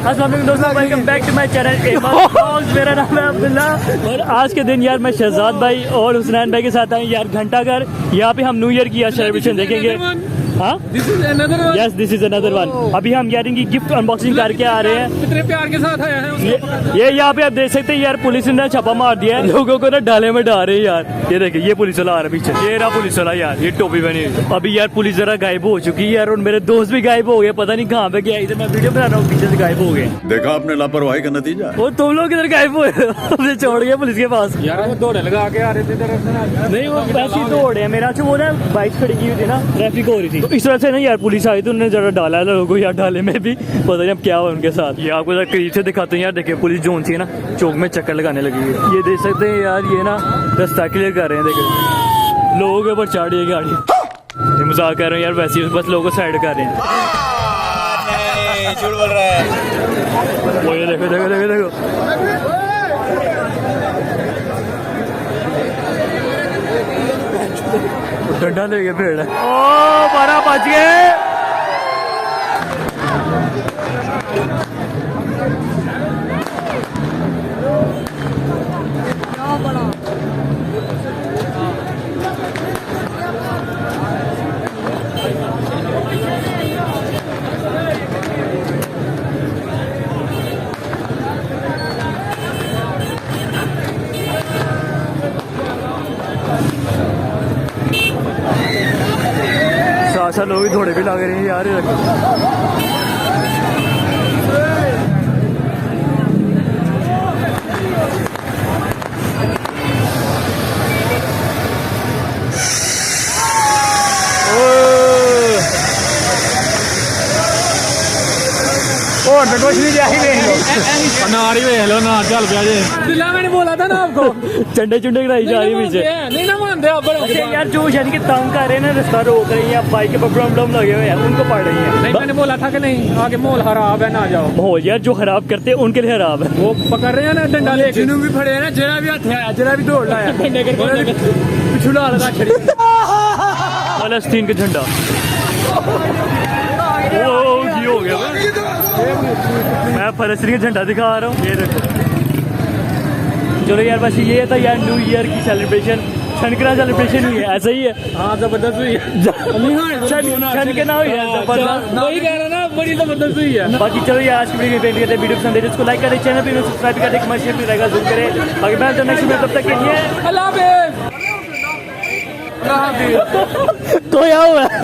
अस्सलाम वालेकुम दोस्तों, welcome back to my channel. मेरा नाम है अब्दुल्ला और आज के दिन यार मैं शहजाद भाई और हुसनैन भाई के साथ आए यार घंटाघर। यहाँ पे हम न्यू ईयर की सेलिब्रेशन देखेंगे। हाँ, yes this is another one. अभी हम यार इनकी गिफ्ट अनबॉक्सिंग करके आ रहे हैं। कितने प्यार के साथ आया है ये यहाँ पे आप देख सकते हैं यार, पुलिस ने छापा मार दिया है, लोगों को ना डाले में डाल रहे हैं यार। ये देखिए, ये पुलिस वाला आ रहा है पीछे, ये रहा पुलिस वाला यार, ये टोपी बनी। अभी यार पुलिस जरा गायब हो चुकी है यार, और मेरे दोस्त भी गायब हो गए, पता नहीं कहाँ पे गया। इधर मैं वीडियो बना रहा हूँ, पीछे से गायब हो गए। देखा आपने लापरवाही का नतीजा। और तुम लोग इधर गायब हुए, छोड़ गए पुलिस के पास। यार वो दौड़े लगा के आ रहे थे तरफ से। नहीं वो वैसे ही दौड़े हैं। मेरा अच्छा वो ना बाइक खड़ी की हुई थी ना, ट्रैफिक हो रही थी, तो इस तरह से ना यार पुलिस आई तो उन्होंने जरा डाला है लोगों को यार, डाले में भी पता नहीं अब क्या हुआ उनके साथ। ये आपको जरा करीब से दिखाते हैं यार। देखिए पुलिस जोन सी है ना, चौक में चक्कर लगाने लगी है। ये देख सकते हैं यार, ये ना रास्ता क्लियर कर रहे हैं। देखिए लोगों के ऊपर चढ़ रही है गाड़ी। ये मजाक कर रहे हैं यार, वैसे ही बस लोगों को साइड कर रहे हैं। झूठ बोल रहा है। वो ये देखो देखो देखो देखो, डंडा ले गए पेड़। ओ 12 बज गए। साथ लोग भी थोड़े भी लग रहे हैं यार। और तो कुछ नहीं जाही देख लो, अनार ही देख लो, अनार चल गया जी। दिल्ला मैंने बोला था ना आपको, चंडे चुंडे कराई जा रही है पीछे। नहीं ना मानते आप। अच्छा यार, जो यानी कि तंग कर रहे हैं ना, रास्ता रोक रही है, बाइक के प्रॉब्लम लगे हुए हैं, उनको पड़ रही है। नहीं मैंने बोला था कि नहीं आगे माहौल खराब है, ना जाओ। माहौल यार जो खराब करते हैं उनके लिए खराब है। वो पकड़ रहे हैं ना डंडा लेके, जिन्हों भी फड़े हैं ना, जरा भी हथ है, जरा भी दौड़ लाया पिछुड़ा लगा छड़ी फलस्तीन का झंडा। ओ ये हो गया, मैं फलस्तीन का झंडा दिखा रहा हूँ। ये देखो, चलो यार बस ये था यार न्यू ईयर की सेलिब्रेशन। छनकना सेलिब्रेशन हुई है, ऐसा ही है। हाँ जबरदस्त हुई है। छनकना हुई है, जबरदस्त। वही कह रहा ना, बड़ी जबरदस्त हुई है। बाकी चलो यार आज की वीडियो पेंट करते हैं। वीडियो पसंद है इसको लाइक करें, चैनल पे सब्सक्राइब करें, कमेंट शेयर रहेगा जरूर करें। बाकी मैं तो नेक्स्ट वीडियो तब तक के लिए अल्लाह हाफिज़। तो क्या हुआ।